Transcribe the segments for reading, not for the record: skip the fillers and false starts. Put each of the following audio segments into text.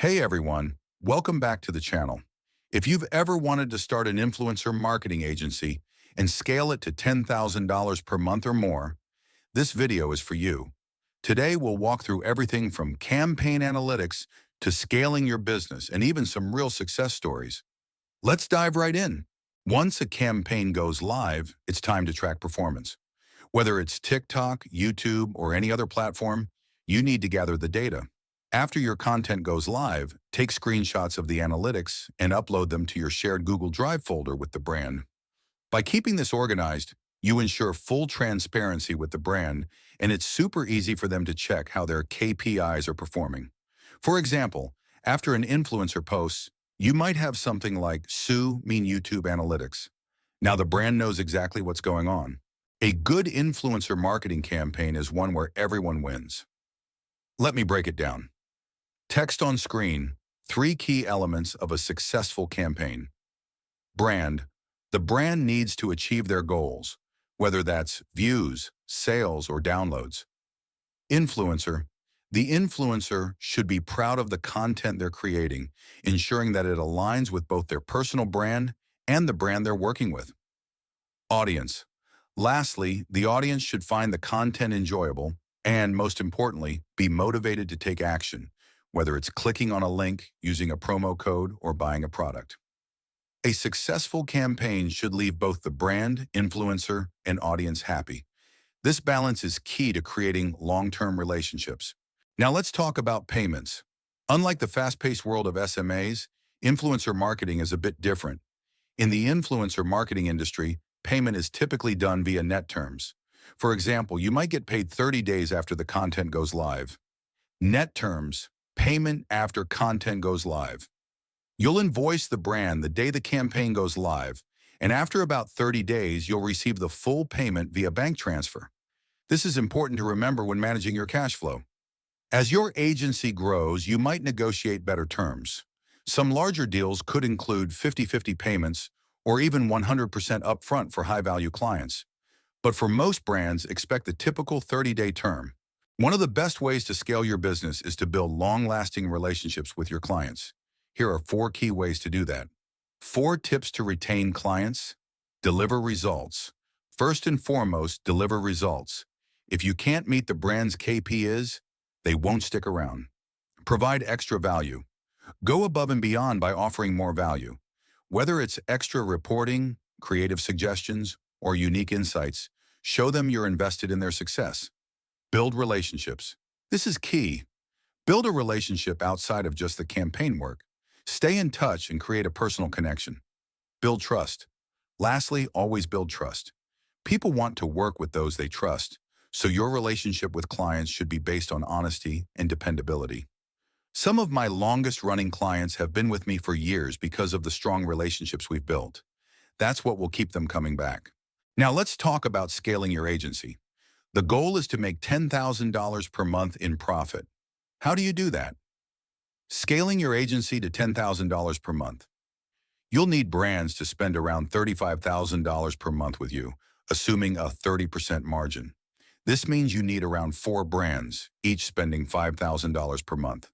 Hey everyone, welcome back to the channel. If you've ever wanted to start an influencer marketing agency and scale it to $10,000 per month or more, this video is for you. Today we'll walk through everything from campaign analytics to scaling your business and even some real success stories. Let's dive right in. Once a campaign goes live, it's time to track performance. Whether it's TikTok, YouTube, or any other platform, you need to gather the data. After your content goes live, take screenshots of the analytics and upload them to your shared Google Drive folder with the brand. By keeping this organized, you ensure full transparency with the brand, and it's super easy for them to check how their KPIs are performing. For example, after an influencer posts, you might have something like Sue mean YouTube analytics. Now the brand knows exactly what's going on. A good influencer marketing campaign is one where everyone wins. Let me break it down. Text on screen, three key elements of a successful campaign. Brand. The brand needs to achieve their goals, whether that's views, sales, or downloads. Influencer. The influencer should be proud of the content they're creating, ensuring that it aligns with both their personal brand and the brand they're working with. Audience. Lastly, the audience should find the content enjoyable and, most importantly, be motivated to take action, whether it's clicking on a link, using a promo code, or buying a product. A successful campaign should leave both the brand, influencer, and audience happy. This balance is key to creating long-term relationships. Now let's talk about payments. Unlike the fast-paced world of SMAs, influencer marketing is a bit different. In the influencer marketing industry, payment is typically done via net terms. For example, you might get paid 30 days after the content goes live. Net terms, payment after content goes live. You'll invoice the brand the day the campaign goes live, and after about 30 days, you'll receive the full payment via bank transfer. This is important to remember when managing your cash flow. As your agency grows, you might negotiate better terms. Some larger deals could include 50-50 payments or even 100% upfront for high-value clients. But for most brands, expect the typical 30-day term. One of the best ways to scale your business is to build long-lasting relationships with your clients. Here are 4 key ways to do that. 4 tips to retain clients. Deliver results. First and foremost, deliver results. If you can't meet the brand's KPIs, they won't stick around. Provide extra value. Go above and beyond by offering more value. Whether it's extra reporting, creative suggestions, or unique insights, show them you're invested in their success. Build relationships. This is key. Build a relationship outside of just the campaign work. Stay in touch and create a personal connection. Build trust. Lastly, always build trust. People want to work with those they trust, so your relationship with clients should be based on honesty and dependability. Some of my longest-running clients have been with me for years because of the strong relationships we've built. That's what will keep them coming back. Now let's talk about scaling your agency. The goal is to make $10,000 per month in profit. How do you do that? Scaling your agency to $10,000 per month. You'll need brands to spend around $35,000 per month with you, assuming a 30% margin. This means you need around 4 brands, each spending $5,000 per month.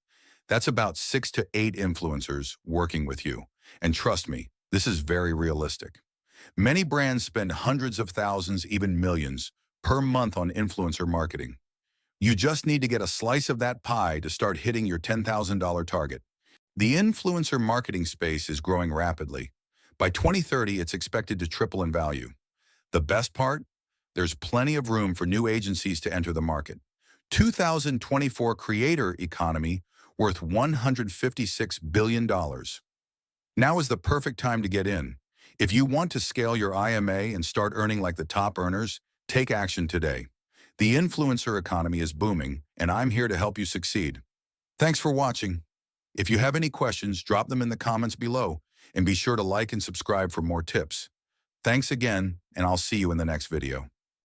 That's about 6 to 8 influencers working with you. And trust me, this is very realistic. Many brands spend hundreds of thousands, even millions, per month on influencer marketing. You just need to get a slice of that pie to start hitting your $10,000 target. The influencer marketing space is growing rapidly. By 2030, it's expected to triple in value. The best part? There's plenty of room for new agencies to enter the market. 2024 creator economy worth $156 billion. Now is the perfect time to get in. If you want to scale your IMA and start earning like the top earners, take action today. The influencer economy is booming, and I'm here to help you succeed. Thanks for watching. If you have any questions, drop them in the comments below, and be sure to like and subscribe for more tips. Thanks again, and I'll see you in the next video.